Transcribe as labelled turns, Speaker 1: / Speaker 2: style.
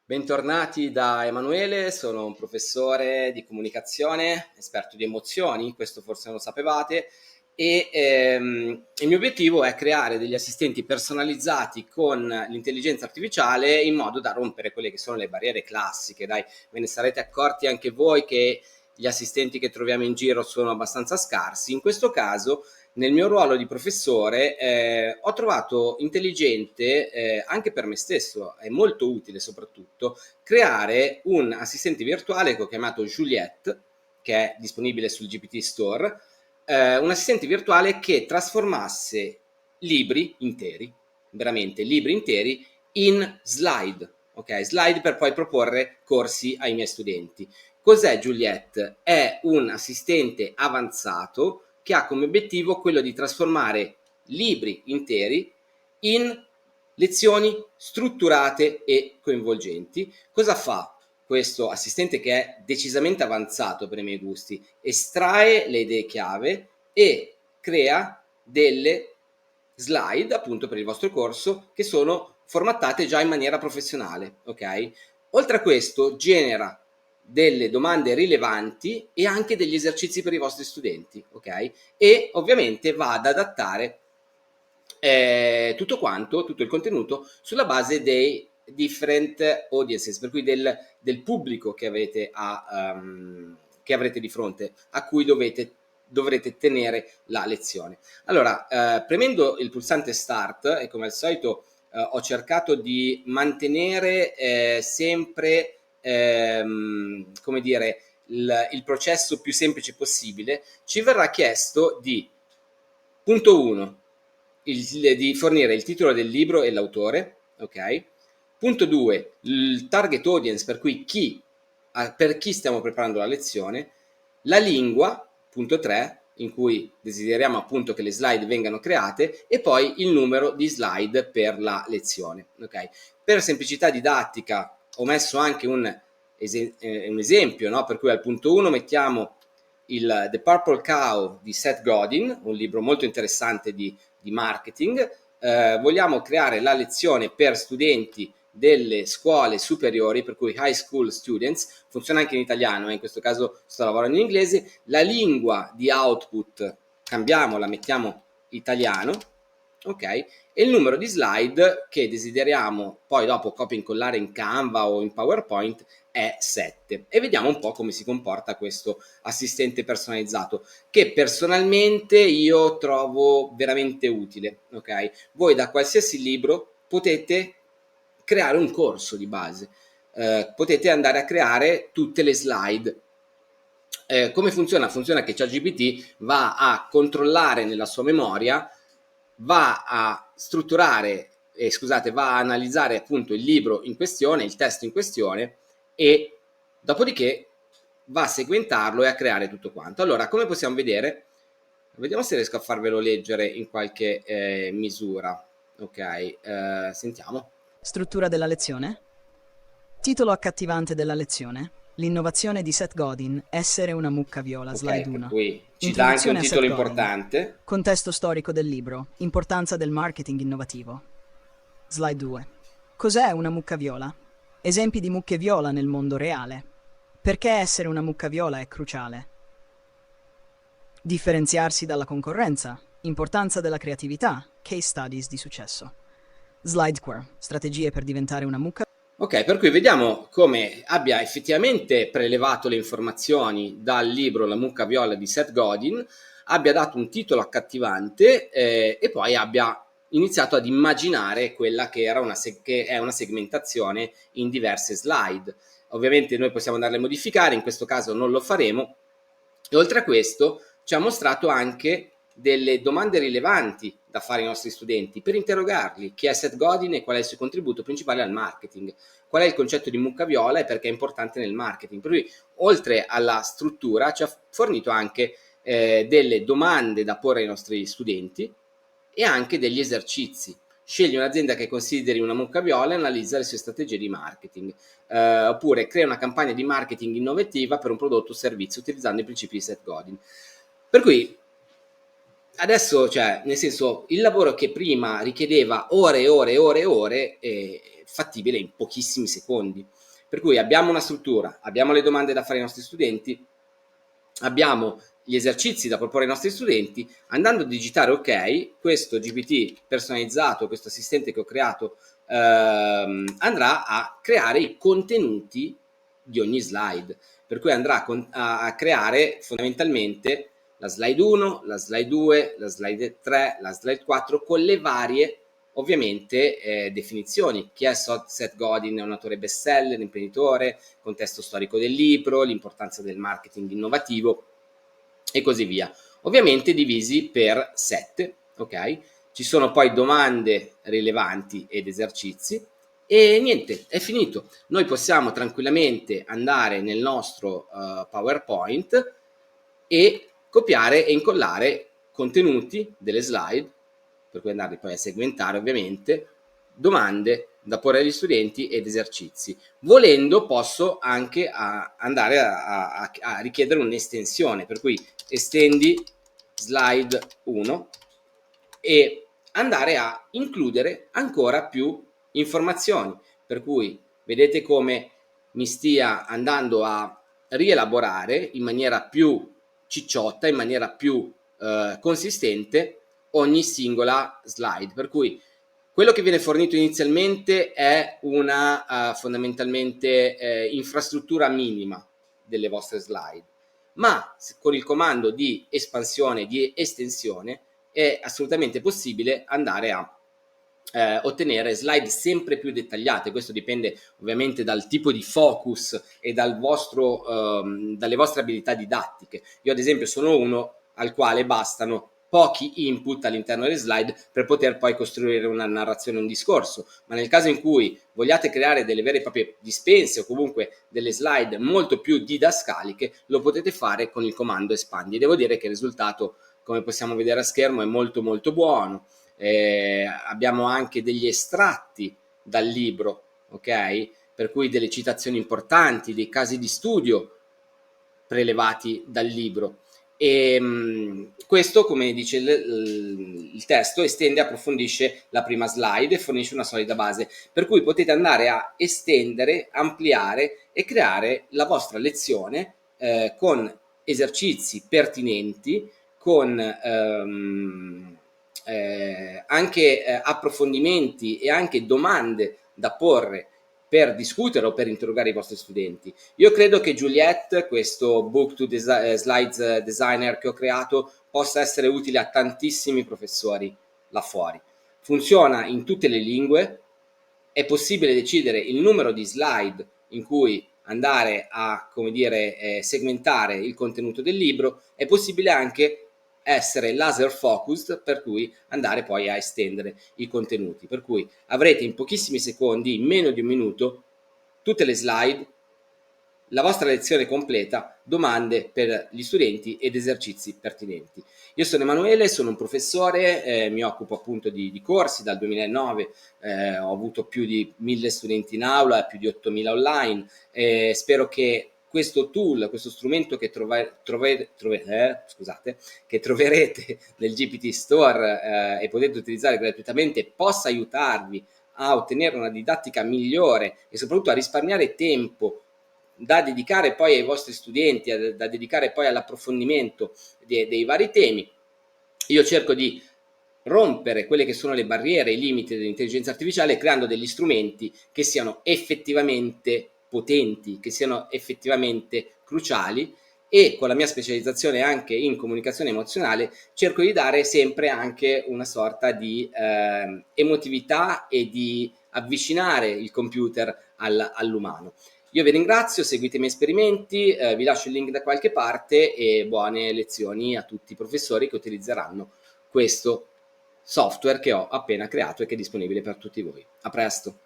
Speaker 1: Bentornati da Emanuele, sono un professore di comunicazione, esperto di emozioni, questo forse non lo sapevate, e il mio obiettivo è creare degli assistenti personalizzati con l'intelligenza artificiale in modo da rompere quelle che sono le barriere classiche. Dai, ve ne sarete accorti anche voi che gli assistenti che troviamo in giro sono abbastanza scarsi. In questo caso, nel mio ruolo di professore, ho trovato intelligente, anche per me stesso, è molto utile soprattutto, creare un assistente virtuale che ho chiamato Juliette, che è disponibile sul GPT Store, un assistente virtuale che trasformasse libri interi, veramente libri interi, in slide, ok? Slide per poi proporre corsi ai miei studenti. Cos'è Juliette? È un assistente avanzato che ha come obiettivo quello di trasformare libri interi in lezioni strutturate e coinvolgenti. Cosa fa questo assistente, che è decisamente avanzato per i miei gusti? Estrae le idee chiave e crea delle slide appunto per il vostro corso che sono formattate già in maniera professionale, ok? Oltre a questo genera delle domande rilevanti e anche degli esercizi per i vostri studenti, ok? E ovviamente va ad adattare tutto il contenuto sulla base dei different audiences, per cui del pubblico che avrete di fronte, a cui dovrete tenere la lezione. Allora, premendo il pulsante Start, e come al solito ho cercato di mantenere sempre, come dire, il processo più semplice possibile, ci verrà chiesto di, punto 1, di fornire il titolo del libro e l'autore, ok? Punto 2, il target audience, per cui per chi stiamo preparando la lezione, la lingua, punto 3, in cui desideriamo appunto che le slide vengano create, e poi il numero di slide per la lezione, ok? Per semplicità didattica ho messo anche un esempio, no? Per cui al punto 1 mettiamo The Purple Cow di Seth Godin, un libro molto interessante di marketing. Vogliamo creare la lezione per studenti delle scuole superiori, per cui high school students, funziona anche in italiano, in questo caso sto lavorando in inglese. La lingua di output cambiamo, la mettiamo italiano, ok? E il numero di slide che desideriamo poi dopo copia e incollare in Canva o in PowerPoint è 7. E vediamo un po' come si comporta questo assistente personalizzato, che personalmente io trovo veramente utile, ok? Voi da qualsiasi libro potete creare un corso di base, potete andare a creare tutte le slide. Come funziona? Funziona che ChatGPT va a controllare nella sua memoria, va a strutturare, va a analizzare appunto il libro in questione, il testo in questione, e dopodiché va a segmentarlo e a creare tutto quanto. Allora, come possiamo vedere, vediamo se riesco a farvelo leggere in qualche misura. Ok, sentiamo.
Speaker 2: Struttura della lezione? Titolo accattivante della lezione: l'innovazione di Seth Godin, essere una mucca viola,
Speaker 1: Ok,
Speaker 2: slide
Speaker 1: per
Speaker 2: 1.
Speaker 1: cui ci dà anche un
Speaker 2: Introduzione a
Speaker 1: titolo
Speaker 2: Seth Godin.
Speaker 1: importante.
Speaker 2: Contesto storico del libro, importanza del marketing innovativo. Slide 2. Cos'è una mucca viola? Esempi di mucche viola nel mondo reale. Perché essere una mucca viola è cruciale? Differenziarsi dalla concorrenza, importanza della creatività, case studies di successo. Slide 4. Strategie per diventare una mucca.
Speaker 1: Ok, per cui vediamo come abbia effettivamente prelevato le informazioni dal libro La mucca viola di Seth Godin, abbia dato un titolo accattivante e poi abbia iniziato ad immaginare quella che è una segmentazione in diverse slide. Ovviamente noi possiamo andarle a modificare, in questo caso non lo faremo. E oltre a questo ci ha mostrato anche delle domande rilevanti da fare ai nostri studenti per interrogarli: chi è Seth Godin e qual è il suo contributo principale al marketing, qual è il concetto di mucca viola e perché è importante nel marketing. Per cui, oltre alla struttura, ci ha fornito anche delle domande da porre ai nostri studenti e anche degli esercizi. Scegli un'azienda che consideri una mucca viola e analizza le sue strategie di marketing. Oppure crea una campagna di marketing innovativa per un prodotto o servizio utilizzando i principi di Seth Godin. Per cui adesso, cioè, nel senso, il lavoro che prima richiedeva ore e ore e ore e ore è fattibile in pochissimi secondi. Per cui abbiamo una struttura, abbiamo le domande da fare ai nostri studenti, abbiamo gli esercizi da proporre ai nostri studenti, andando a digitare ok, questo GPT personalizzato, questo assistente che ho creato, andrà a creare i contenuti di ogni slide, per cui andrà a creare fondamentalmente la slide 1, la slide 2, la slide 3, la slide 4 con le varie ovviamente definizioni. Chi è Seth Godin? È un autore bestseller, imprenditore, contesto storico del libro, l'importanza del marketing innovativo e così via. Ovviamente divisi per 7, ok? Ci sono poi domande rilevanti ed esercizi e niente, è finito. Noi possiamo tranquillamente andare nel nostro PowerPoint e copiare e incollare contenuti delle slide, per cui andarli poi a segmentare ovviamente, domande da porre agli studenti ed esercizi. Volendo posso anche andare a richiedere un'estensione, per cui estendi slide 1 e andare a includere ancora più informazioni, per cui vedete come mi stia andando a rielaborare in maniera più cicciotta, in maniera più consistente ogni singola slide, per cui quello che viene fornito inizialmente è una fondamentalmente infrastruttura minima delle vostre slide, ma con il comando di espansione, di estensione, è assolutamente possibile andare a ottenere slide sempre più dettagliate. Questo dipende ovviamente dal tipo di focus e dalle vostre abilità didattiche. Io ad esempio sono uno al quale bastano pochi input all'interno delle slide per poter poi costruire una narrazione, un discorso, ma nel caso in cui vogliate creare delle vere e proprie dispense o comunque delle slide molto più didascaliche, lo potete fare con il comando espandi. Devo dire che il risultato, come possiamo vedere a schermo, è molto molto buono. Abbiamo anche degli estratti dal libro, ok? Per cui delle citazioni importanti, dei casi di studio prelevati dal libro. E questo, come dice il testo, estende e approfondisce la prima slide e fornisce una solida base, per cui potete andare a estendere, ampliare e creare la vostra lezione con esercizi pertinenti, con anche approfondimenti e anche domande da porre per discutere o per interrogare i vostri studenti. Io credo che Juliet, questo book to slides designer che ho creato, possa essere utile a tantissimi professori là fuori. Funziona in tutte le lingue, è possibile decidere il numero di slide in cui andare a, come dire, segmentare il contenuto del libro, è possibile anche essere laser focused, per cui andare poi a estendere i contenuti, per cui avrete in pochissimi secondi, in meno di un minuto, tutte le slide, la vostra lezione completa, domande per gli studenti ed esercizi pertinenti. Io sono Emanuele, sono un professore, mi occupo appunto di corsi dal 2009, ho avuto più di 1000 studenti in aula, più di 8000 online, spero che questo tool, questo strumento che che troverete nel GPT Store e potete utilizzare gratuitamente, possa aiutarvi a ottenere una didattica migliore e soprattutto a risparmiare tempo da dedicare poi ai vostri studenti, da dedicare poi all'approfondimento dei vari temi. Io cerco di rompere quelle che sono le barriere, i limiti dell'intelligenza artificiale, creando degli strumenti che siano effettivamente potenti, che siano effettivamente cruciali, e con la mia specializzazione anche in comunicazione emozionale cerco di dare sempre anche una sorta di emotività e di avvicinare il computer all'umano. Io vi ringrazio, seguite i miei esperimenti, vi lascio il link da qualche parte e buone lezioni a tutti i professori che utilizzeranno questo software che ho appena creato e che è disponibile per tutti voi. A presto!